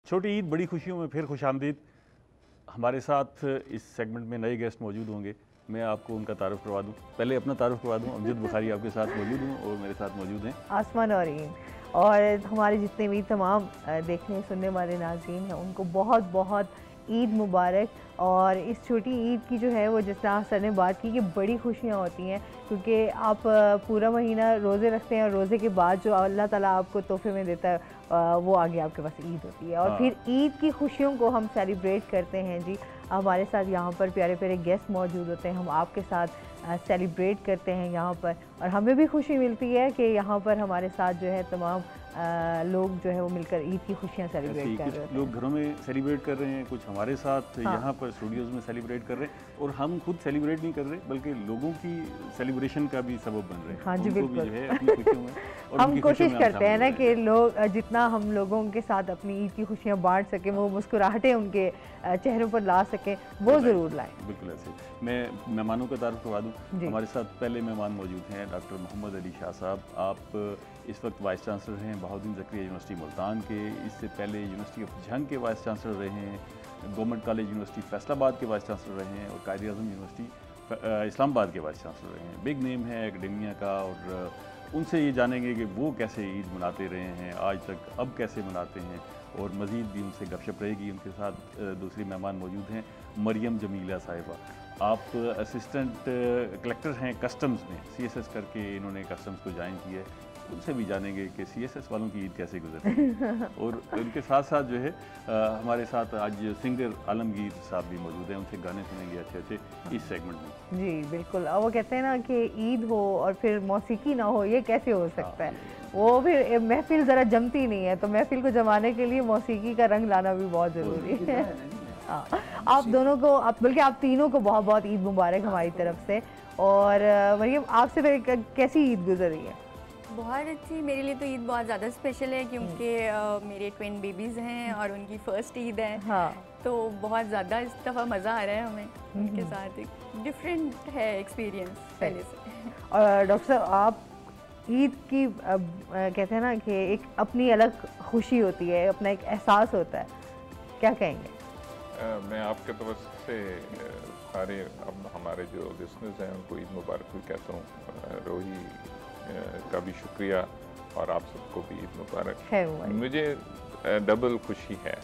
छोटी ईद बड़ी खुशियों में फिर खुशामदीद। हमारे साथ इस सेगमेंट में नए गेस्ट मौजूद होंगे। मैं आपको उनका तारुफ करवा दूं। पहले अपना तारुफ करवा दूं। अमजद बुखारी आपके साथ मौजूद हूं और मेरे साथ मौजूद हैं आसमान और ईद, और हमारे जितने भी तमाम देखने सुनने वाले नाज़रीन हैं उनको बहुत बहुत ईद मुबारक। और इस छोटी ईद की जो है वो जिस तरह सर ने बात की कि बड़ी खुशियाँ होती हैं, क्योंकि आप पूरा महीना रोज़े रखते हैं और रोज़े के बाद जो अल्लाह ताला आपको तोहफे में देता है वो आगे आपके पास ईद होती है। और फिर ईद की खुशियों को हम सेलिब्रेट करते हैं जी। हमारे साथ यहाँ पर प्यारे प्यारे गेस्ट मौजूद होते हैं, हम आपके साथ सेलिब्रेट करते हैं यहाँ पर, और हमें भी खुशी मिलती है कि यहाँ पर हमारे साथ जो है तमाम लोग जो है वो मिलकर ईद की खुशियाँ सेलिब्रेट कर रहे हैं। लोग घरों में सेलिब्रेट कर रहे हैं, कुछ हमारे साथ यहाँ पर स्टूडियोज़ में सेलिब्रेट कर रहे हैं, और हम खुद सेलिब्रेट नहीं कर रहे बल्कि लोगों की सेलिब्रेशन का भी सबब बन रहे हैं। हाँ जी बिल्कुल, जो है अपनी खुशियों में और हम कोशिश करते हैं ना कि लोग जितना हम लोगों के साथ अपनी ईद की खुशियाँ बांट सकें, वो मुस्कुराहटें उनके चेहरों पर ला सकें, वो ज़रूर लाएं। बिल्कुल ऐसे। मैं मेहमानों का तारुफ करवा दूँ। हमारे साथ पहले मेहमान मौजूद हैं डॉक्टर मोहम्मद अली शाह साहब। आप इस वक्त वाइस चांसलर हैं बहाउद्दीन ज़करिया यूनिवर्सिटी मुल्तान के। इससे पहले यूनिवर्सिटी ऑफ झंग के वाइस चांसलर रहे हैं, गवर्नमेंट कॉलेज यूनिवर्सिटी फैसलाबाद के वाइस चांसलर रहे हैं, और कायद आज़म यूनिवर्सिटी इस्लामाबाद के वाइस चांसलर रहे हैं। बिग नेम है एकेडेमिया का, और उनसे ये जानेंगे कि वो कैसे ईद मनाते रहे हैं आज तक, अब कैसे मनाते हैं, और मज़ीद भी उनसे गपशप रहेगी। उनके साथ दूसरी मेहमान मौजूद हैं मरियम जमीला साहिबा। आप असिस्टेंट कलेक्टर हैं कस्टम्स में, CSS करके इन्होंने कस्टम्स को ज्वाइन किया है। उनसे भी जानेंगे कि CSS वालों की ईद कैसे गुजरती है। और उनके साथ साथ जो है हमारे साथ आज सिंगर आलमगीर साहब भी मौजूद हैं, उनसे गाने सुनेंगे अच्छे अच्छे इस सेगमेंट में। जी बिल्कुल। और वो कहते हैं ना कि ईद हो और फिर मौसीकी ना हो, ये कैसे हो सकता है? वो फिर महफिल ज़रा जमती नहीं है, तो महफिल को जमाने के लिए मौसीकी का रंग लाना भी बहुत ज़रूरी है। आप दोनों को, बल्कि आप तीनों को बहुत बहुत ईद मुबारक हमारी तरफ से। और मरियम, आपसे फिर कैसी ईद गुजरी है? बहुत अच्छी। मेरे लिए तो ईद बहुत ज़्यादा स्पेशल है, क्योंकि मेरे ट्विन बेबीज़ हैं और उनकी फ़र्स्ट ईद है। हाँ, तो बहुत ज़्यादा इस दफ़ा मज़ा आ रहा है हमें उनके साथ। एक डिफरेंट है एक्सपीरियंस पहले से। और डॉक्टर साहब, आप ईद की कहते हैं ना कि एक अपनी अलग खुशी होती है, अपना एक एहसास होता है, क्या कहेंगे? मैं आपके तरफ से सारे अब हमारे जो लिसनर्स हैं उनको ईद मुबारक भी कहता हूँ। रोही का भी शुक्रिया, और आप सबको भी ईद मुबारक है। मुझे डबल खुशी है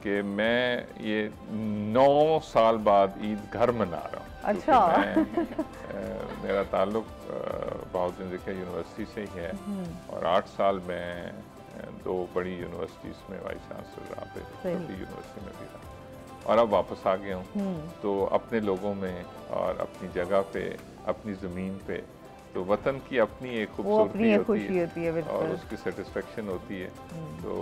कि मैं ये 9 साल बाद ईद घर मना रहा हूँ। अच्छा। मेरा ताल्लुक बहाउद्दीन ज़करिया यूनिवर्सिटी से ही है, और 8 साल में 2 बड़ी यूनिवर्सिटीज़ में वाइस चांसलर रहा, छोटी यूनिवर्सिटी में भी रहा, और अब वापस आ गया हूँ। तो अपने लोगों में और अपनी जगह पे, अपनी ज़मीन पे, तो वतन की अपनी एक खूबसूरती होती है और उसकी सेटिस्फेक्शन होती है। तो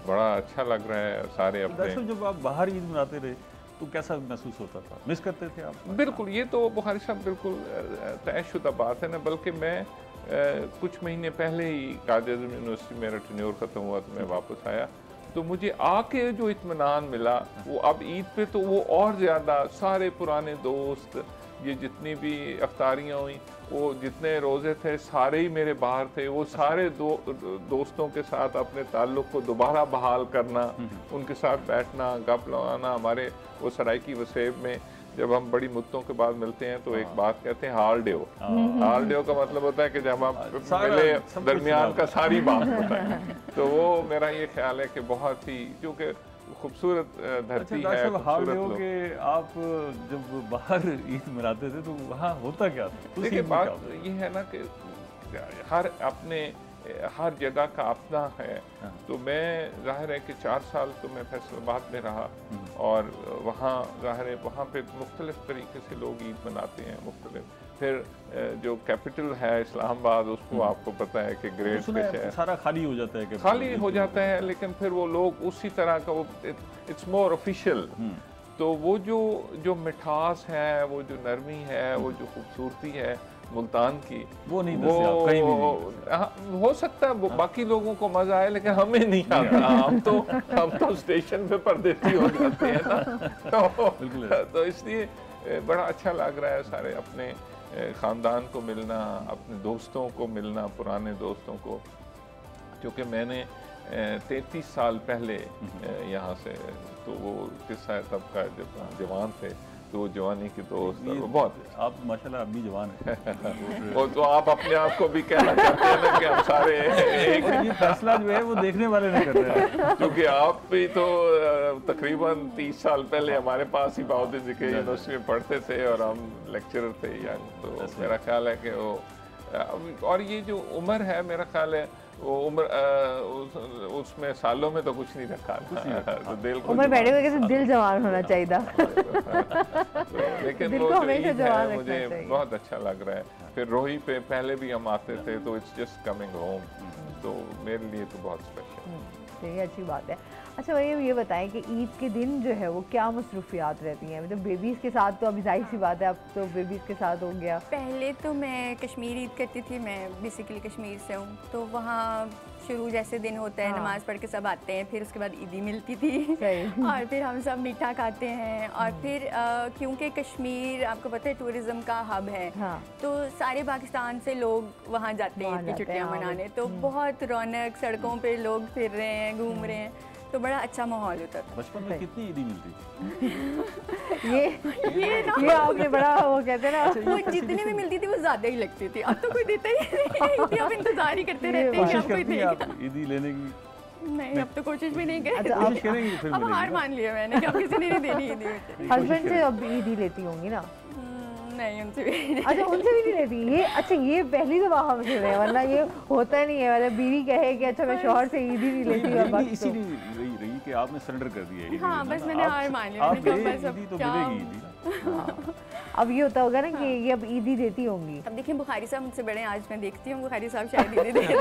बड़ा अच्छा लग रहा है। सारे अपने जब आप बाहर ईद मनाते रहे तो कैसा महसूस होता था? मिस करते थे आप? बिल्कुल, ये तो बुखारी साहब बिल्कुल तयशुदा बात है ना। बल्कि मैं कुछ महीने पहले ही कायद आज़म यूनिवर्सिटी मेरा टेन्योर ख़त्म हुआ तो मैं वापस आया, तो मुझे आके जो इत्मीनान मिला वो अब ईद पे तो वो और ज़्यादा। सारे पुराने दोस्त, ये जितनी भी अफ्तारियाँ हुई, वो जितने रोज़े थे सारे ही मेरे बाहर थे। वो सारे दोस्तों के साथ अपने ताल्लुक़ को दोबारा बहाल करना, उनके साथ बैठना, गप लगाना। हमारे वो सराइकी वसेब में जब हम बड़ी मुद्दों के बाद मिलते हैं तो एक बात कहते हैं हाल डे। हाल डे का मतलब होता है कि जब हम मिले दरमियान का सारी बात होता है। तो वो मेरा ये ख्याल है कि बहुत ही, क्योंकि खूबसूरत धरती है, खूबसूरत लोग। कि आप जब बाहर ईद मनाते थे तो वहाँ होता क्या था? देखिए, बात ये है ना कि हर जगह का अपना है। तो मैं जाहिर है कि 4 साल तो मैं फैसलाबाद में रहा, और वहाँ जाहिर है वहाँ पे मुख्तलिफ तरीके से लोग ईद मनाते हैं, मुख्तलिफ। फिर जो कैपिटल है इस्लामाबाद, उसको आपको पता है कि ग्रेट पे सारा खाली हो जाता है, खाली हो जाता है, लेकिन फिर वो लोग उसी तरह का, वो इट्स मोर ऑफिशियल। तो वो जो मिठास है, वो जो नरमी है, वो जो खूबसूरती है मुल्तान की, वो नहीं, वो कहीं भी नहीं। हो सकता है वो बाकी लोगों को मजा आए, लेकिन हमें नहीं आता। हम तो स्टेशन पे परदेसी हो जाते हैं ना। तो इसलिए बड़ा अच्छा लग रहा है सारे अपने ख़ानदान को मिलना, अपने दोस्तों को मिलना, पुराने दोस्तों को। क्योंकि मैंने 33 साल पहले यहाँ से, तो वो किस्सा है तब का जब जवान थे, तो वो जवानी की दोस्त वो बहुत। आप माशाल्लाह अभी जवान हैं। वो तो आप अपने आप को भी कहना चाहते हैं ना कि हम सारे एक ये फैसला जो है वो देखने वाले नहीं कर रहे हैं। क्योंकि आप भी तो तकरीबन 30 साल पहले हमारे पास ही बहाउद्दीन ज़िक्रिया यूनिवर्सिटी में पढ़ते थे और हम लेक्चरर थे यंग, तो मेरा ख्याल है कि वो और ये जो उम्र है मेरा ख्याल है वो उम्र उसमें सालों में तो कुछ नहीं रखा, तो दिल को उम्र बैठे हुए कैसे दिल जवान होना चाहिए था। लेकिन दिल वो को जो हमेशा ईद जवान है रखना मुझे चाहिए। बहुत अच्छा लग रहा है। फिर रोही पे पहले भी हम आते थे, तो इट्स जस्ट कमिंग होम, तो मेरे लिए तो बहुत स्पेशल। ये अच्छी बात है। अच्छा मरियम ये बताएं कि ईद के दिन जो है वो क्या मसरूफियात रहती हैं, मतलब बेबीज़ के साथ तो अभी जाहिर सी बात है, अब तो बेबीज़ के साथ हो गया। पहले तो मैं कश्मीर ईद करती थी, मैं बेसिकली कश्मीर से हूँ, तो वहाँ शुरू जैसे दिन होता है, हाँ। नमाज़ पढ़ के सब आते हैं, फिर उसके बाद ईदी मिलती थी सही। और फिर हम सब मीठा खाते हैं, और फिर क्योंकि कश्मीर आपको पता है टूरिज़्म का हब है, हाँ। तो सारे पाकिस्तान से लोग वहाँ जाते हैं अपनी छुट्टियाँ मनाने, तो बहुत रौनक, सड़कों पे लोग फिर रहे हैं, घूम रहे हैं, तो बड़ा अच्छा माहौल होता था। बचपन में कितनी ईदी मिलती थी? ये आपने बड़ा वो कहते हैं ना, वो जितनी भी मिलती थी वो ज़्यादा ही लगती थी, अब तो कोई देता ही नहीं, आप इंतज़ार ही करते रहते हैं कि कोशिश अब कोई करती हैं देगा। आप ईदी लेने की? नहीं, अब तो कोशिश भी नहीं कर अच्छा, कोशिश करेंगी फिर अब मिलेगी हार ना? मान लिया मैंने कि अब किसी ने नहीं देनी ईदी मुझे। हस्बैंड से अब ईद ही लेती होंगी ना? नहीं, उनसे भी नहीं। अच्छा उनसे भी नहीं लेती ये? अच्छा ये पहली दफा हम सुन रहे हैं, वरना ये होता नहीं है, मतलब बीवी कहे कि अच्छा मैं शौहर से ईद ही नहीं लेती हूँ ईदी बस। तो इसीलिए रही कि आपने सरेंडर कर दिया ईदी हाँ, लेना बस ना। मैंने हार मान लिया, आप मैंने कहा गए बस अब ईदी तो क्या। मिलेगी ईदी ना। हाँ। अब ये होता होगा ना कि ये अब ईद ही देती होंगी। अब देखिए बुखारी साहब मुझसे बड़े हैं, आज मैं देखती हूँ बुखारी साहब शायद ईदी दे दें।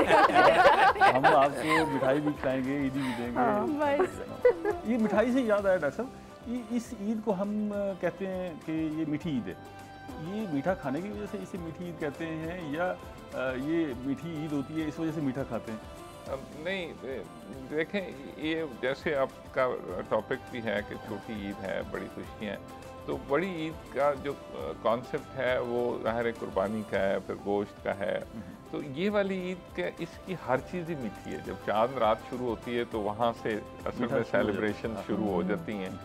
हम आपको मिठाई भी खिलाएंगे, ईदी भी देंगे। बस ये मिठाई से याद आया डॉक्टर साहब, इस ईद को हम कहते हैं कि ये मीठी ईद है, ये मीठा खाने की वजह से इसे मीठी ईद कहते हैं, या ये मीठी ईद होती है इस वजह से मीठा खाते हैं? नहीं, देखें, ये जैसे आपका टॉपिक भी है कि छोटी ईद है, बड़ी खुशियाँ हैं, तो बड़ी ईद का जो कॉन्सेप्ट है वो ज़ाहिर है कुर्बानी का है, फिर गोश्त का है, तो ये वाली ईद के इसकी हर चीज़ ही मीठी है। जब चांद रात शुरू होती है तो वहाँ से असल में सेलिब्रेशन शुरू हो जाती हैं,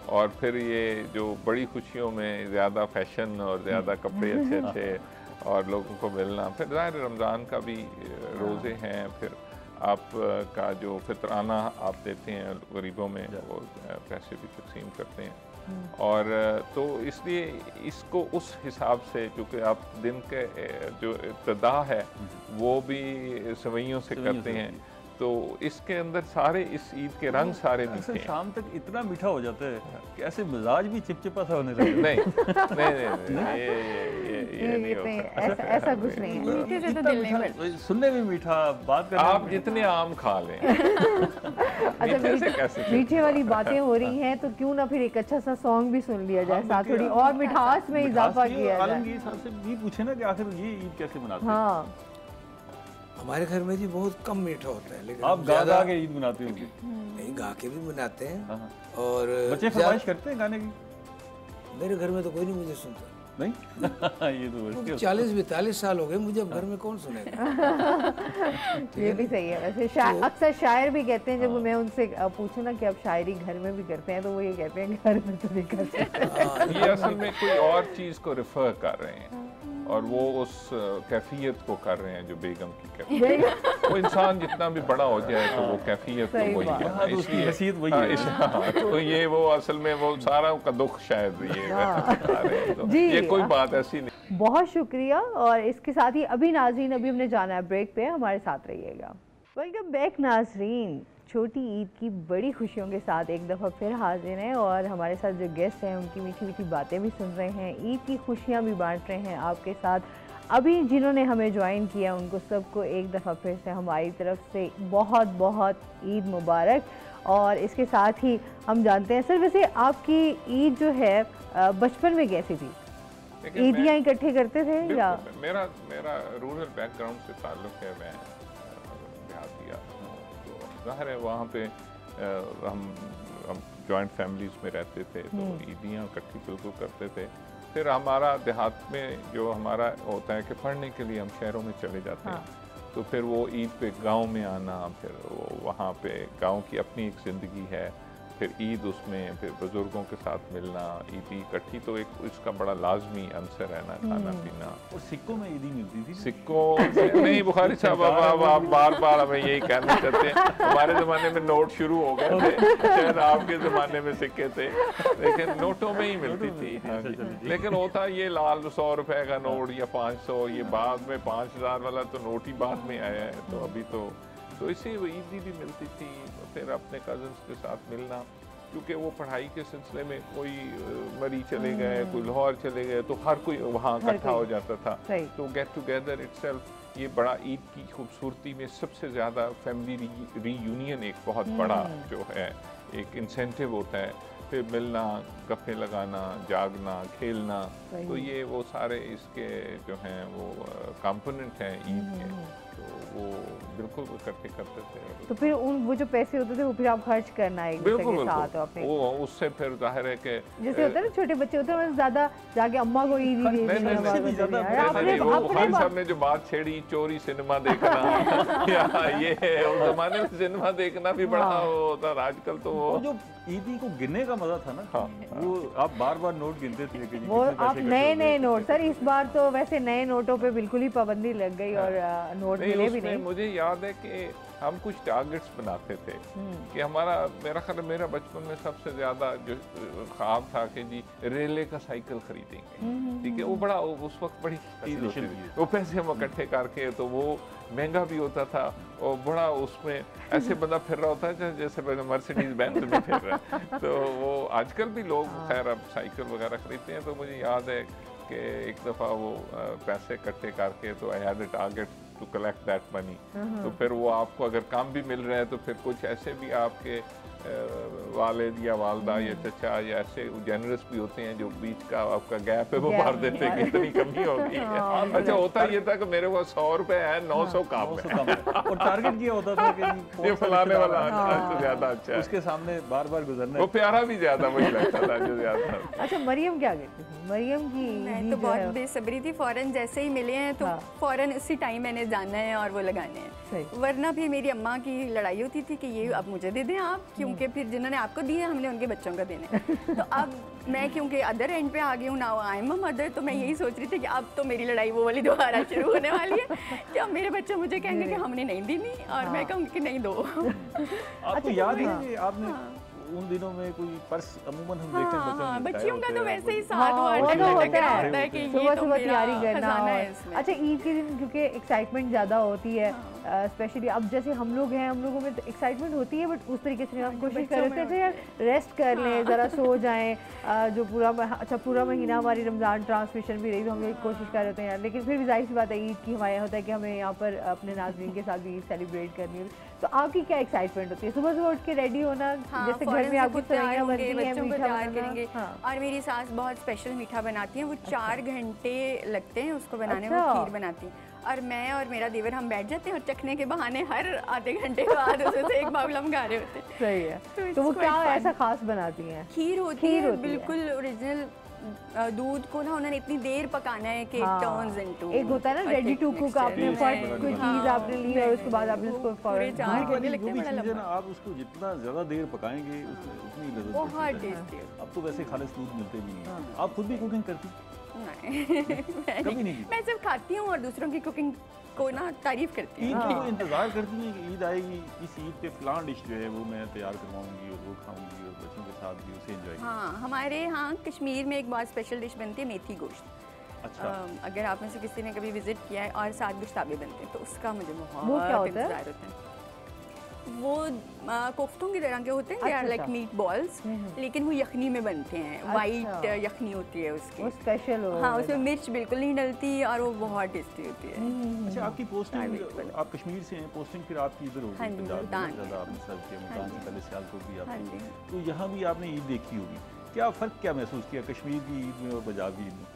और फिर ये जो बड़ी खुशियों में ज़्यादा फैशन और ज़्यादा कपड़े अच्छे अच्छे और लोगों को मिलना, फिर ज़ाहिर रमज़ान का भी रोज़े हैं, फिर आप का जो फितराना आप देते हैं गरीबों में, वो पैसे भी तकसीम करते हैं, और तो इसलिए इसको उस हिसाब से, क्योंकि आप दिन के जो इब्तिदा है वो भी सवैयों से करते हैं, तो इसके अंदर सारे इस ईद के रंग सारे मीठे हैं। शाम तक इतना मीठा हो जाता है कि ऐसे मिजाज भी चिपचिपा सा होने लगता है। नहीं, ये नहीं होता। ऐसा कुछ नहीं है। मीठे से तो दिल नहीं भरता। सुनने में मीठा, बात करने आप में जितने आम खा लें। अच्छा मीठे से कैसे मीठे वाली बातें हो रही हैं, तो क्यों ना फिर एक अच्छा सा सॉन्ग भी सुन लिया जाए, साथ थोड़ी और मिठास में इजाफा किया जाए। आलमगीर साहब से भी पूछे ना कि आखिर ये ईद कैसे मनाते हैं? हाँ, हमारे घर में जी बहुत कम मीठा होता है, लेकिन आप हम गा ज्यादा के ईद मनाते होंगे? नहीं, गा के भी मनाते हैं। हाँ। और बच्चे फरमाइश करते हैं गाने की? मेरे घर में तो कोई नहीं मुझे सुनता, नहीं। ये तो क्योंकि बच्चे 40-42 साल हो गए मुझे, अब घर में कौन सुनेगा। ये भी सही है वैसे। अक्सर शायर भी कहते हैं, जब मैं उनसे पूछूं ना कि आप शायरी घर में भी करते हैं, तो वो ये कहते हैं घर में तो नहीं करते। ये असल में कोई और चीज़ को रेफर कर रहे हैं, और वो उस कैफियत को कर रहे हैं जो बेगम की कैफियत। वो इंसान जितना भी बड़ा हो जाए तो वो कैफियत तो सही वही बात। है, हाँ, तो उसकी इसलिए हैसियत वही हाँ, है। तो ये वो असल में वो सारा का दुख शायद ये बता रहे हैं, तो जी, ये कोई हाँ। बात ऐसी नहीं। बहुत शुक्रिया। और इसके साथ ही अभी नाजरीन, अभी हमने जाना है ब्रेक पे, हमारे साथ रहिएगा। वेलकम बैक नाजरीन। छोटी ईद की बड़ी खुशियों के साथ एक दफ़ा फिर हाजिर हैं, और हमारे साथ जो गेस्ट हैं उनकी मीठी मीठी बातें भी सुन रहे हैं, ईद की खुशियाँ भी बांट रहे हैं आपके साथ। अभी जिन्होंने हमें ज्वाइन किया उनको सबको एक दफ़ा फिर से हमारी तरफ से बहुत बहुत ईद मुबारक। और इसके साथ ही हम जानते हैं, सर वैसे आपकी ईद जो है बचपन में कैसी थी? ईदियाँ इकट्ठे करते थे या? मेरा रूरल बैकग्राउंड से ताल्लुक़ है, मैं देहाती आदमी हूँ, तो ज़ाहिर है वहाँ पे हम जॉइंट फैमिलीज़ में रहते थे, तो ईदियाँ इकट्ठी बिल्कुल करते थे। फिर हमारा देहात में जो हमारा होता है कि पढ़ने के लिए हम शहरों में चले जाते हैं, तो फिर वो ईद पे गांव में आना, फिर वो वहाँ पे गांव की अपनी एक ज़िंदगी है, फिर ईद उसमें, फिर बुज़ुर्गों के साथ मिलना, ईद इकट्ठी, तो एक इसका बड़ा लाजमी अंसर है ना खाना पीना। और सिक्कों में ईदी मिलती थी? सिक्कों से नहीं बुखारी साहब, अब आप बार हमें यही कहना चाहते हैं, हमारे ज़माने में नोट शुरू हो गए थे, शायद आपके ज़माने में सिक्के थे, लेकिन नोटों में ही मिलती थी। हाँ जी, लेकिन होता ये लाल 100 रुपए का नोट या 500, ये बाद में 5000 वाला तो नोट ही बाद में आया है, तो अभी तो इसी ईदी भी मिलती थी। फिर अपने कज़न्स के साथ मिलना, क्योंकि वो पढ़ाई के सिलसिले में कोई मरी चले गए, कोई लाहौर चले गए, तो हर कोई वहाँ इकट्ठा हो जाता था। तो गेट टुगेदर इटसेल्फ ये बड़ा ईद की खूबसूरती में सबसे ज़्यादा फैमिली रीयूनियन एक बहुत बड़ा जो है एक इंसेंटिव होता है। फिर मिलना, गप्पे लगाना, जागना, खेलना, तो ये वो सारे इसके जो हैं वो कंपोनेंट हैं ईद के, तो वो बिल्कुल इकट्ठे करते थे। तो फिर वो जो पैसे होते थे वो फिर आप खर्च करना एक दूसरे के साथ अपने, वो उससे फिर जाहिर है कि जैसे होता है ना छोटे बच्चे होते हैं ज़्यादा जाके अम्मा को ईद दे देना। बुखारी साहब ने जो बात छेड़ी चोरी सिनेमा देखना या ये उस जमाने में सिनेमा देखना भी बड़ा होता था। आजकल तो वो जो ईदी को गिनने का मजा था ना, वो आप बार नोट गिनते थे कि वो आप नए नोट। सर इस बार तो वैसे नए नोटों पे बिल्कुल ही पाबंदी लग गई और नोट मिले भी नहीं। मुझे याद है कि हम कुछ टारगेट्स बनाते थे कि हमारा, मेरा ख्याल मेरा बचपन में सबसे ज्यादा जो ख्वाब था कि जी रेले का साइकिल खरीदेंगे, ठीक है। वो बड़ा उस वक्त बड़ी चीज होती थी, वो पैसे हम इकट्ठे करके, तो वो महंगा भी होता था और बड़ा उसमें ऐसे बंदा फिर रहा होता है जैसे मर्सिडीज बेंज में फिर रहा है। तो वो आजकल भी लोग खैर अब साइकिल वगैरह खरीदते हैं। तो मुझे याद है कि एक दफ़ा वो पैसे इकट्ठे करके, तो I had a target to collect that money. तो फिर वो आपको अगर काम भी मिल रहा है तो फिर कुछ ऐसे भी आपके वालिद या वालदा या चचा या ऐसे जेनरस भी होते हैं जो बीच का आपका गैप है वो भर देते हैं कि इतनी कमी होगी। अच्छा होता ये था कि मेरे पास 100 रुपए है, 900 काम है और टारगेट ये होता था कि ये फलाने वाला ज्यादा अच्छा है, उसके सामने बार गुजरना, वो प्यारा भी ज्यादा वही लगता था जो ज्यादा। अच्छा मरियम क्या कहती थी? मरियम की मैं तो बहुत बेसब्री थी, फौरन जैसे ही मिले हैं तो फौरन उसी टाइम मैंने जाना है और वो लगाने हैं। वरना भी मेरी अम्मा की लड़ाई होती थी कि ये अब मुझे दे दें आप, क्योंकि फिर जिन्होंने आपको दिए हमने उनके बच्चों को देने। तो अब मैं क्योंकि अदर एंड पे आ गई हूँ, now I am a mother, तो मैं यही सोच रही थी कि अब तो मेरी लड़ाई वो वाली दोबारा शुरू होने वाली है कि अब मेरे बच्चे मुझे कहेंगे कि हमने नहीं दी नहीं, और मैं कहूँगी कि नहीं दो। आपको याद है आपने उन दिनों में कोई पर्स अमूमन हम देखते हैं बच्चियों का तो वैसे ही साथ होता है कि सुबह सुबह तैयारी करना। अच्छा ईद के दिन क्योंकि एक्साइटमेंट ज़्यादा होती है, स्पेशली अब जैसे हम लोग हैं, हम लोगों में तो एक्साइटमेंट होती है, बट उस तरीके से हम कोशिश कर रहे थे यार रेस्ट कर लें, ज़रा सो जाएं। जो पूरा महीना हमारी रमज़ान ट्रांसमिशन भी रही तो हम लोग कोशिश कर रहे थे यार, लेकिन फिर भी जाहिर सी बात है ईद की हमारे होता है कि हमें यहाँ पर अपने नाज़रीन के साथ भी ईद सेलिब्रेट करनी है। तो आपकी क्या एक्साइटमेंट होती है सुबह सुबह उठ के रेडी होना? जैसे घर में आपको तैयार होंगे, बच्चों को तैयार करेंगे। और मेरी सास बहुत स्पेशल मीठा बनाती हैं, वो 4 घंटे लगते हैं उसको बनाने में, खीर बनाती हैं। और मैं और मेरा देवर हम बैठ जाते हैं और चखने के बहाने हर आधे घंटे बाद उसे से एक बाउल हम खा रहे होते हैं। सही है। तो वो क्या ऐसा खास बनाती हैं? खीर होती है बिल्कुल ओरिजिनल। दूध को ना उन्होंने इतनी देर पकाना है कि टर्न्स इनटू, एक होता है ना रेडी टू कुक, आपने कोई चीज आपने ली और उसके बाद आपने उसको पूरे 4 घंटे लगते हैं, बड़ा लंबा। आप उसको जितना ज्यादा देर पकाएंगे उतनी लज्जत बहुत टेस्टी। अब तो वैसे खालिस दूध मिलते भी नहीं। आप खुद भी कुकिंग करती? कभी नहीं। मैं सिर्फ खाती हूँ और दूसरों की कुकिंग को ना तारीफ करती हूँ। ईद को इंतजार करती हैं कि ईद आएगी, इस ईद पे फलां डिश जो है वो मैं तैयार करवाऊंगी और वो खाऊंगी और बच्चों के साथ भी उसे एंजॉय। हाँ, हमारे यहाँ कश्मीर में एक बहुत स्पेशल डिश बनती है मेथी गोश्त। अच्छा। अगर आप में से किसी ने कभी विजिट किया है, और साथ गुश्ताबे बनते हैं, तो उसका मुझे बहुत इंतजार होता है। वो कोफ्तों की तरह के होते हैं, they are like meat balls, लेकिन वो यखनी में बनते हैं। वाइट यखनी होती है उसकी, वो स्पेशल हो। हाँ, उसमें मिर्च बिल्कुल नहीं डलती और वो बहुत टेस्टी होती है। अच्छा, आपकी पोस्टिंग, आप कश्मीर से हैं, पोस्टिंग फिर आपकी इधर होगी पंजाब में, ज़्यादा आपने सर्व किया, मुल्तान से पहले सियालकोट भी आपने, तो यहाँ भी आपने ईद देखी होगी। क्या फ़र्क क्या महसूस किया कश्मीर की ईद में और पंजाब की ईद में?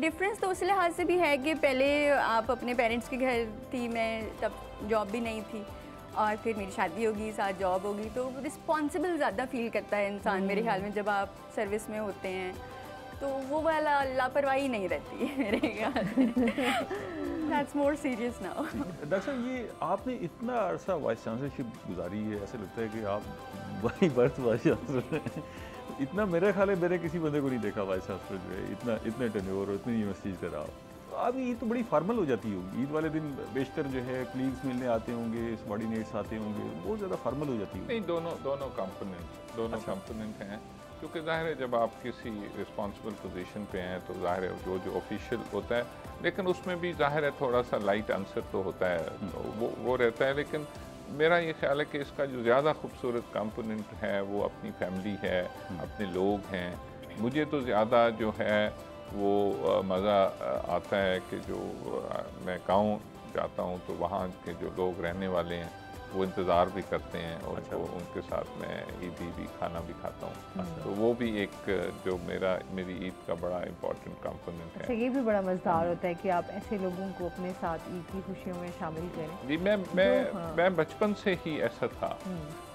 डिफरेंस तो उस लिहाज से भी है कि पहले आप अपने पेरेंट्स के घर थी, मैं तब जॉब भी नहीं थी, और फिर मेरी शादी होगी, साथ जॉब होगी, तो रिस्पॉन्सिबल ज़्यादा फील करता है इंसान मेरे ख्याल में जब आप सर्विस में होते हैं। तो वो वाला लापरवाही नहीं रहती है मेरे ख्याल से। That's more serious now. Doctor साहब, ये आपने इतना अरसा वाइस चांसलरशिप गुजारी है, ऐसे लगता है कि आप बाई बर्थ वाइस चांसलर हैं। इतना मेरा ख्याल है मैंने किसी बंदे को नहीं देखा वाइस चांसलर जो है इतने टेन्योर और इतनी यूनिवर्सिटीज़ का रहा। तो अब ईद तो बड़ी फॉर्मल हो जाती होगी, ईद वाले दिन बेशतर जो है कलीग्स मिलने आते होंगे, सबॉर्डिनेट्स आते होंगे, बहुत ज़्यादा फॉर्मल हो जाती होगी। नहीं, दोनों कंपोनेंट हैं, क्योंकि ज़ाहिर है जब आप किसी रिस्पॉन्सिबल पोजीशन पे हैं तो ज़ाहिर है जो ऑफिशियल होता है, लेकिन उसमें भी ज़ाहिर है थोड़ा सा लाइट आंसर तो होता है, तो वो रहता है। लेकिन मेरा ये ख्याल है कि इसका जो ज़्यादा खूबसूरत कंपोनेंट है वो अपनी फैमिली है, अपने लोग हैं। मुझे तो ज़्यादा जो है वो मज़ा आता है कि जो मैं गाँव जाता हूँ तो वहाँ के जो लोग रहने वाले हैं वो इंतज़ार भी करते हैं और उनके साथ मैं ईदी भी खाना भी खाता हूँ। तो वो भी एक जो मेरी ईद का बड़ा इम्पोर्टेंट कंपोनेंट है। ये भी बड़ा मज़ेदार होता है कि आप ऐसे लोगों को अपने साथ ईद की खुशियों में शामिल करें। जी, मैं बचपन से ही ऐसा था।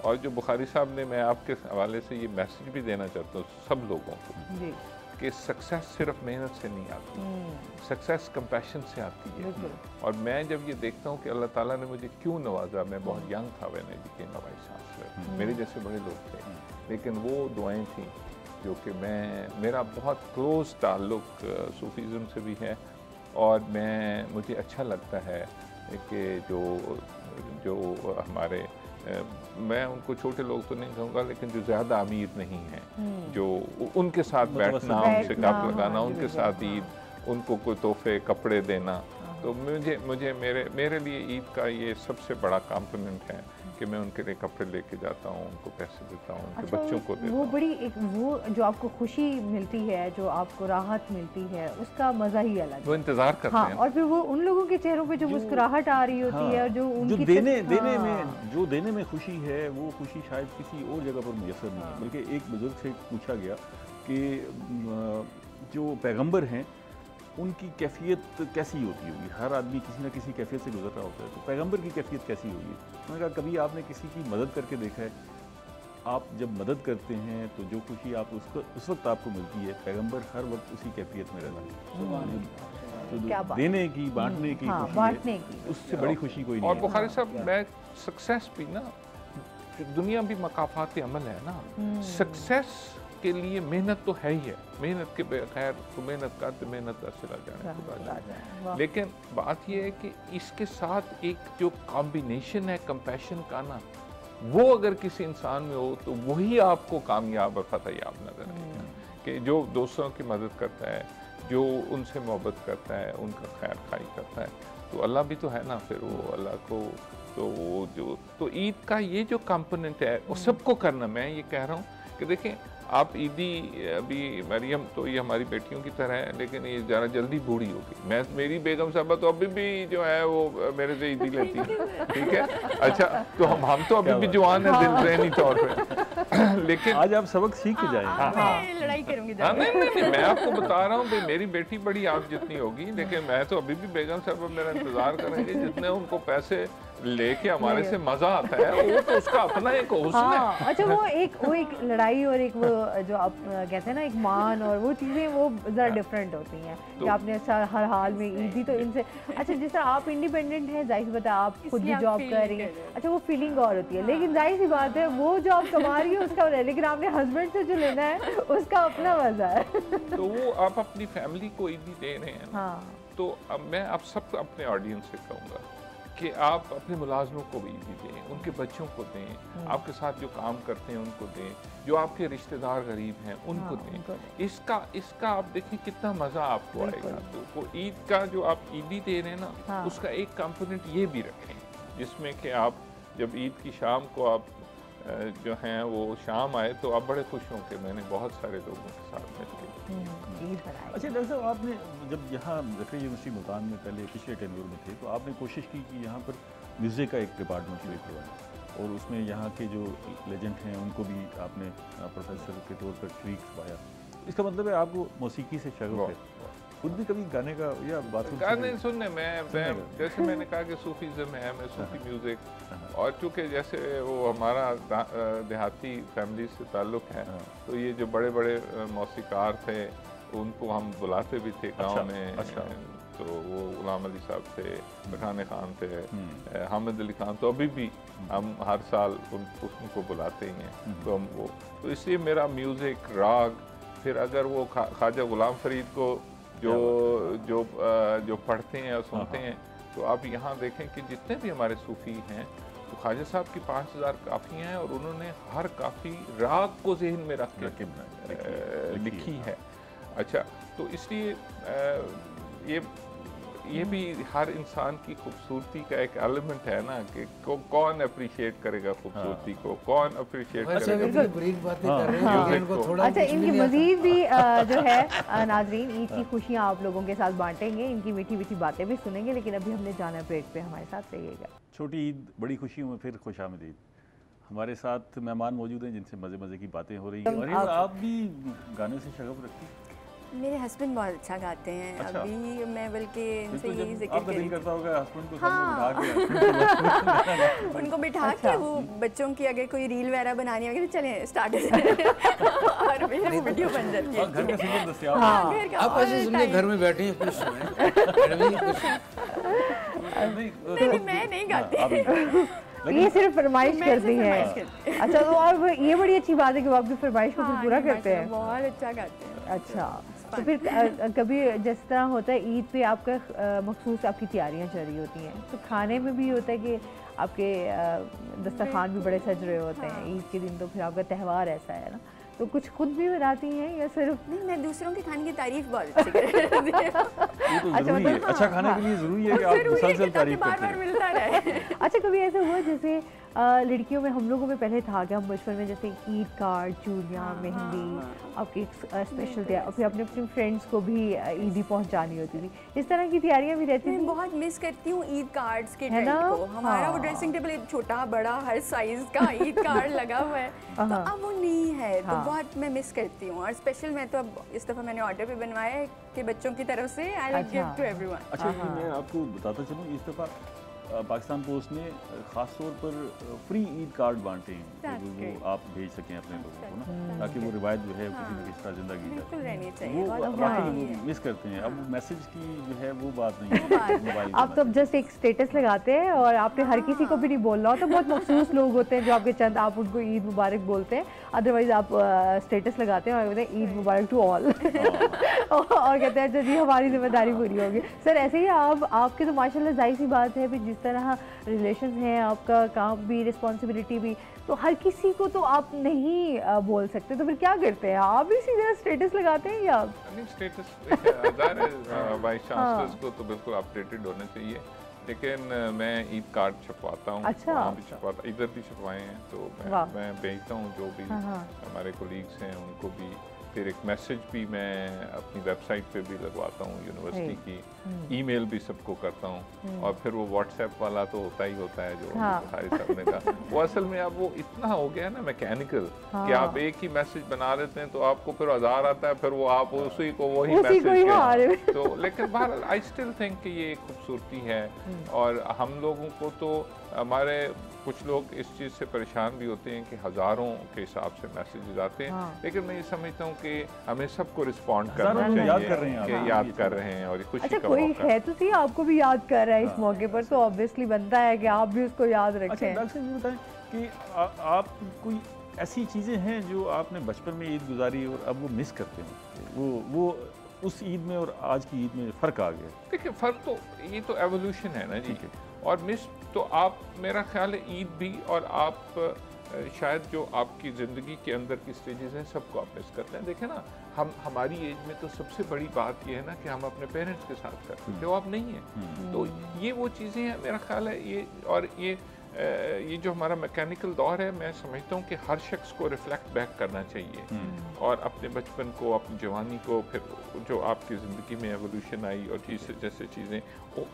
और जो बुखारी साहब ने, मैं आपके हवाले से ये मैसेज भी देना चाहता हूँ सब लोगों को कि सक्सेस सिर्फ मेहनत से नहीं आती, सक्सेस कंपैशन से आती है। और मैं जब ये देखता हूँ कि अल्लाह ताला ने मुझे क्यों नवाजा, मैं बहुत यंग था when I became a vice chancellor, मेरे जैसे बड़े लोग थे, लेकिन वो दुआएं थी जो कि मेरा बहुत क्लोज ताल्लुक सूफीज़म से भी है। और मुझे अच्छा लगता है कि जो हमारे मैं उनको छोटे लोग तो नहीं कहूँगा, लेकिन जो ज़्यादा अमीर नहीं हैं, जो उनके साथ बैठना, उनसे गप लगाना, उनके साथ ईद, उनको कोई तोहफे कपड़े देना, तो मुझे मेरे लिए ईद का ये सबसे बड़ा कॉम्प्लीमेंट है कि मैं उनके लिए कपड़े लेके जाता हूँ, उनको पैसे देता हूँ, उनके बच्चों को देता हूँ। वो बड़ी वो जो आपको खुशी मिलती है, जो आपको राहत मिलती है, उसका मज़ा ही अलग है। वो इंतज़ार करते हैं। और फिर वो उन लोगों के चेहरों पे जो मुस्कुराहट आ रही होती है और जो उनकी देने में खुशी है, वो खुशी शायद किसी और जगह पर मुयस्सर नहीं है। बल्कि एक बुजुर्ग से पूछा गया कि जो पैगंबर हैं उनकी कैफियत कैसी होती होगी, हर आदमी किसी न किसी कैफियत से गुजर रहा होता है, तो पैगंबर की कैफियत कैसी होगी। उन्होंने कहा कभी आपने किसी की मदद करके देखा है? आप जब मदद करते हैं तो जो खुशी आप उस वक्त आपको मिलती है, पैगंबर हर वक्त उसी कैफियत में रहता है। तो देने की, बांटने की खुशी है, उससे बड़ी खुशी कोई नहीं है। और बुखारी साहब, मैं सक्सेस भी ना, दुनिया भी मकाफात अमल है ना, सक्सेस के लिए मेहनत तो है ही है, मेहनत के बगैर तो मेहनत का तो मेहनत का सिला जाए। लेकिन बात यह है कि इसके साथ एक जो कॉम्बिनेशन है कंपैशन का ना, वो अगर किसी इंसान में हो तो वही आपको कामयाब और फतेहयाब नजर आएगा। कि जो दोस्तों की मदद करता है, जो उनसे मोहब्बत करता है, उनका खैर खाई करता है, तो अल्लाह भी तो है ना, फिर वो अल्लाह को तो ईद का ये जो कंपोनेंट है वो सबको करना। मैं ये कह रहा हूँ कि देखें, आप ईदी, अभी मरियम तो ये हमारी बेटियों की तरह है, लेकिन ये ज़रा जल्दी बूढ़ी होगी। मेरी बेगम साहबा तो अभी भी जो है वो मेरे से ईदी लेती है, ठीक है। अच्छा, तो हम तो अभी भी जवान हैं दिल तौर पे। लेकिन आज आप सबक सीख के जाएंगे। लड़ाई करूंगी। नहीं, मैं आपको बता रहा हूँ भाई, मेरी बेटी बड़ी आप जितनी होगी, लेकिन मैं तो अभी भी बेगम साहबा मेरा इंतजार करेंगे, जितने उनको पैसे लेके हमारे से मजा आता है, वो तो उसका अपना एक हुस्न है। अच्छा, वो एक लड़ाई और एक वो जो आप कहते हैं ना, एक मान, और वो चीज़ें वो ज़रा डिफरेंट होती हैं कि आपने अच्छा हर हाल में ईदी तो इनसे। अच्छा, जिस तरह आप इंडिपेंडेंट हैं, जाहिर सी बात है आप खुद भी जॉब कर रही हैं, अच्छा वो फीलिंग और होती है। लेकिन जाहिर सी बात है वो जो आप कमा रही है उसका हो रहा है, लेकिन आपने हस्बैंड से जो लेना है उसका अपना मजा है। तो वो आप अपनी फैमिली को ईदी दे रहे हैं। तो अब मैं आप सब अपने ऑडियंस से कहूँगा कि आप अपने मुलाजमों को भी ईदी दें, उनके बच्चों को दें, आपके साथ जो काम करते हैं उनको दें, जो आपके रिश्तेदार गरीब हैं उनको दें। इसका आप देखिए कितना मज़ा आपको आएगा। तो ईद का जो आप ईदी दे रहे हैं ना, उसका एक कंपोनेंट ये भी रखें, जिसमें कि आप जब ईद की शाम को आप जो हैं वो शाम आए तो आप बड़े खुश हों कि मैंने बहुत सारे लोगों के साथ मिलकर। अच्छा डॉक्टर साहब, आपने जब यहाँ ज़करिया यूनिवर्सिटी मुल्तान में पहले पिछले टेन्योर में थे, तो आपने कोशिश की कि यहाँ पर म्यूज़िक का एक डिपार्टमेंट शुरू करवाया, और उसमें यहाँ के जो लेजेंड हैं उनको भी आपने प्रोफेसर के तौर पर शरीक करवाया। इसका मतलब है आपको मौसीकी से शगफ है। खुद भी कभी गाने का या गाने सुनने में जैसे मैंने कहा कि सूफीज़म है, मैं सूफी म्यूज़िक, और चूँकि जैसे वो हमारा देहाती फैमिली से ताल्लुक़ है, तो ये जो बड़े बड़े मौसीकार थे उनको हम बुलाते भी थे गांव में। अच्छा। तो वो गुलाम अली साहब थे, पठान खान थे, हामिद अली खान, तो अभी भी हम हर साल उनको बुलाते ही हैं। तो हम वो, तो इसलिए मेरा म्यूज़िक, राग, फिर अगर वो ख्वाजा गुलाम फरीद को जो पढ़ते हैं और सुनते हैं, तो आप यहाँ देखें कि जितने भी हमारे सूफ़ी हैं, तो ख्वाजा साहब की 5000 काफ़ियाँ हैं और उन्होंने हर काफ़ी राग को जहन में रख के लिखी है। अच्छा, तो इसलिए ये भी हर इंसान की खूबसूरती का एक एलिमेंट है ना, कि कौन अप्रिशिएट करेगा खूबसूरती को, कौन अप्रिशिएट करेगा। अच्छा, इनकी मजीद भी जो है नाजरीन, ईद की खुशियाँ आप लोगों के साथ बांटेंगे, इनकी मीठी मीठी बातें भी सुनेंगे, लेकिन अभी हमने जाना ब्रेक पे, हमारे साथ रहिएगा। छोटी ईद बड़ी खुशियों में फिर खुशामदीद। हमारे साथ मेहमान मौजूद हैं जिनसे मज़े मज़े की बातें हो रही हैं। और आप भी गाने से शगफ रखती हैं? मेरे हस्बैंड बहुत अच्छा गाते हैं। अच्छा। अभी मैं बल्कि इनसे यही जिक्र आपका दिल करता होगा हस्बैंड को हाँ। सामने उनको बिठा के वो बच्चों की अगर कोई रील वगैरह बनानी होगी तो चलें स्टार्ट और मेरा वीडियो बन जाती है। घर का सिंगल दस्तयाब। हाँ, घर का आप ऐसे सुनिए, घर में बैठे हैं, कुछ नहीं, मैं नहीं गाती, ये सिर्फ फरमाइश करती है। अच्छा, तो और ये बड़ी अच्छी बात है कि वो आपकी फरमाइश को फिर पूरा करते हैं। बहुत अच्छा गाते हैं। अच्छा, तो फिर कभी जिस तरह होता है ईद पे आपका मखसूस आपकी तैयारियां चल रही होती हैं, तो खाने में भी होता है कि आपके दस्तरखान भी बड़े सज रहे होते हैं ईद के दिन, तो फिर आपका त्यौहार ऐसा है ना, तो कुछ खुद भी बनाती हैं या सिर्फ? नहीं, मैं दूसरों के खाने की तारीफ बहुत अच्छी करती हूँ। ये तो जरूरी है, अच्छा खाने के लिए जरूरी है कि आप मुसलसल तारीफ करते हैं। मिलता रहे। अच्छा, कभी ऐसा हुआ जैसे लड़कियों में, हम लोगों में पहले था कि हम बचपन में जैसे ईद कार्ड, चूड़ियाँ, मेहंदी, आपकी स्पेशल तैयार, फिर अपने अपने फ्रेंड्स को भी ईदी पहुंचानी होती थी, इस तरह की तैयारियां भी रहती थी। बहुत मिस करती हूँ ईद कार्ड्स के ट्रेंड को। हमारा वो ड्रेसिंग टेबल छोटा बड़ा हर साइज का ईद कार्ड लगा हुआ है, तो अब वो नहीं है, तो बहुत मैं मिस करती हूँ। और स्पेशल मैं तो अब इस दफ़ा मैंने ऑर्डर भी बनवाया है कि बच्चों की तरफ से I will give to everyone. अच्छा, मैं आपको बताता चलूँ, इस दफ़ा पाकिस्तान पोस्ट ने ख़ास तौर पर फ्री ईद कार्ड बांटे हैं, वो आप भेज सकें अपने लोगों को ना, ताकि वो रिवायत जो है किसी न किसी तरह जिंदा की जाए। वो मिस करते हैं। अब मैसेज की जो है वो बात नहीं है। आप तो जस्ट एक स्टेटस लगाते हैं और आपने हर किसी को भी नहीं बोलना होता। बहुत मखसूस लोग होते हैं जो आपके चंद, आप उनको ईद मुबारक बोलते हैं, अदरवाइज आप स्टेटस लगाते हैं और कहते हैं ईद मुबारक टू ऑल और कहते हैं जी हमारी जिम्मेदारी पूरी होगी। सर ऐसे ही आपके तो माशाल्लाह जाहिर सी बात है, फिर जिस तरह रिलेशन हैं, आपका काम भी, रिस्पॉन्सिबिलिटी भी, तो हर किसी को तो आप नहीं बोल सकते, तो फिर क्या करते हैं आप? भी सीधा स्टेटस लगाते हैं या नहीं? स्टेटस वाइस चांसलर्स को तो बिल्कुल अपडेटेड होना चाहिए, लेकिन मैं ईद कार्ड छपवाता हूँ। अच्छा। वहाँ भी छपवाता, इधर भी छपवाए हैं, तो मैं भेजता हूँ जो भी हमारे कोलीग्स हैं उनको भी। फिर एक मैसेज भी मैं अपनी वेबसाइट पे भी लगवाता हूँ यूनिवर्सिटी की, ईमेल भी सबको करता हूँ, और फिर वो व्हाट्सएप वाला तो होता ही होता है जो बुखारी साहब ने कहा। वो असल में अब वो इतना हो गया है ना मैकेनिकल, कि आप एक ही मैसेज बना लेते हैं तो आपको फिर 1000 आता है, फिर वो आप उसी को वही मैसेज तो। लेकिन बहरहाल आई स्टिल थिंक कि ये खूबसूरती है, और हम लोगों को तो हमारे कुछ लोग इस चीज़ से परेशान भी होते हैं कि हज़ारों के हिसाब से मैसेजेस आते हैं, लेकिन मैं ये समझता हूँ कि हमें सबको रिस्पॉन्ड करना चाहिए, याद कर रहे हैं और खुशी का कोई है तो सही आपको भी याद कर रहा है इस मौके पर, तो ऑब्वियसली बनता है कि आप भी उसको याद रखें। अच्छा, डॉक्टर साहब ये बताएं कि आप कोई ऐसी चीज़ें हैं जो आपने बचपन में ईद गुजारी और अब वो मिस करते हैं, वो उस ईद में और आज की ईद में फ़र्क आ गया? देखिए, फ़र्क तो ये तो एवोल्यूशन है ना जी, और मिस तो आप, मेरा ख्याल है ईद भी, और आप शायद जो आपकी ज़िंदगी के अंदर की स्टेजेस हैं सबको आप मिस करते हैं। देखें ना, हमारी एज में तो सबसे बड़ी बात ये है ना कि हम अपने पेरेंट्स के साथ करते थे, वो अब नहीं है। तो ये वो चीज़ें हैं, मेरा ख्याल है ये, और ये जो हमारा मैकेनिकल दौर है, मैं समझता हूँ कि हर शख्स को रिफ्लेक्ट बैक करना चाहिए, और अपने बचपन को, अपनी जवानी को, फिर जो आपकी ज़िंदगी में एवोल्यूशन आई और जैसे चीज़ें,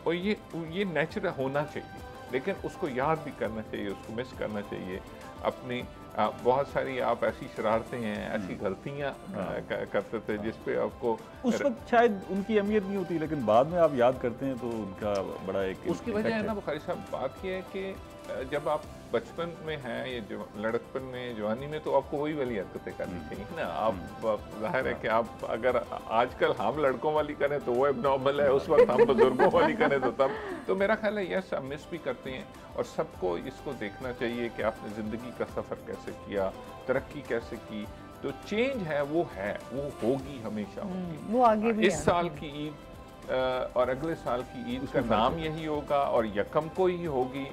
और ये नेचुरल होना चाहिए, लेकिन उसको याद भी करना चाहिए, उसको मिस करना चाहिए। अपनी बहुत सारी आप ऐसी शरारतें हैं, ऐसी गलतियाँ करते थे जिस पे आपको उस वक्त शायद उनकी अहमियत नहीं होती, लेकिन बाद में आप याद करते हैं तो उनका बड़ा एक उसकी वजह है ना बुखारी साहब, बात यह है कि जब आप बचपन में हैं, ये जो लड़कपन में, जवानी में, तो आपको वही वाली हरकतें करनी चाहिए ना। आप जाहिर है कि आप अगर आजकल हम लड़कों वाली करें तो वो एबनॉर्मल है, उस वक्त हम बुजुर्गों वाली करें तो तब। तो मेरा ख्याल है यस, हम मिस भी करते हैं और सबको इसको देखना चाहिए कि आपने ज़िंदगी का सफ़र कैसे किया, तरक्की कैसे की। तो चेंज है, वो होगी, हमेशा होगी। वो आगे भी इस साल की ईद और अगले साल की ईद का नाम यही होगा और यकम को ही होगी,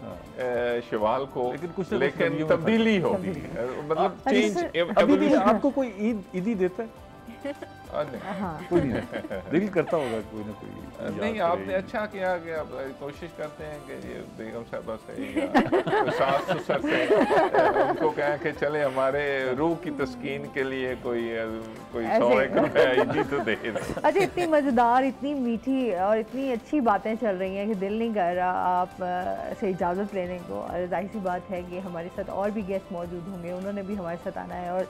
शवाल को, लेकिन तब्दीली होगी, मतलब चेंज। आपको कोई ईदी देता है? कोई नहीं, दिल करता होगा कोई ना कोई। नहीं, आपने अच्छा किया कि आप कोशिश करते हैं कि ये बेगम साहबा से या सास ससुर से उनको कहें कि चले हमारे रूह की तस्कीन के लिए कोई 100 रुपया ईदी तो दे। अच्छा, इतनी मज़ेदार, इतनी मीठी और इतनी अच्छी बातें चल रही हैं कि दिल नहीं कर रहा आप से इजाज़त लेने को। और जाहिर सी बात है कि हमारे साथ और भी गेस्ट मौजूद होंगे, उन्होंने भी हमारे साथ आना है। और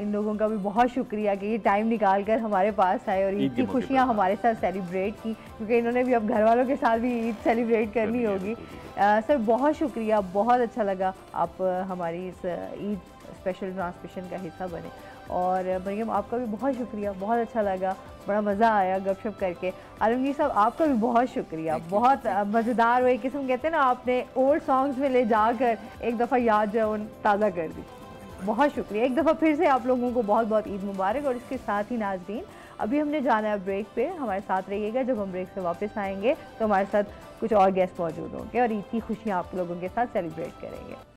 इन लोगों का भी बहुत शुक्रिया कि ये टाइम निकाल कर हमारे पास आए और ईद की खुशियाँ हमारे साथ सेलिब्रेट की, क्योंकि इन्होंने भी अब घर वालों के साथ भी ईद सेलिब्रेट करनी होगी। सर बहुत शुक्रिया, बहुत अच्छा लगा आप हमारी इस ईद स्पेशल ट्रांसमिशन का हिस्सा बने। और मरियम, आपका भी बहुत शुक्रिया, बहुत अच्छा लगा, बड़ा मज़ा आया गपशप करके। आलमगीर साहब, आपका भी बहुत शुक्रिया, बहुत मज़ेदार वो एक किस्म कहते हैं ना, आपने ओल्ड सॉन्ग्स में ले जाकर एक दफ़ा याद जो है वो ताज़ा कर दी। बहुत शुक्रिया एक दफ़ा फिर से आप लोगों को, बहुत बहुत ईद मुबारक। और इसके साथ ही नाज़रीन, अभी हमने जाना है ब्रेक पे, हमारे साथ रहिएगा। जब हम ब्रेक से वापस आएंगे तो हमारे साथ कुछ और गेस्ट मौजूद होंगे और ईद की खुशियाँ आप लोगों के साथ सेलिब्रेट करेंगे।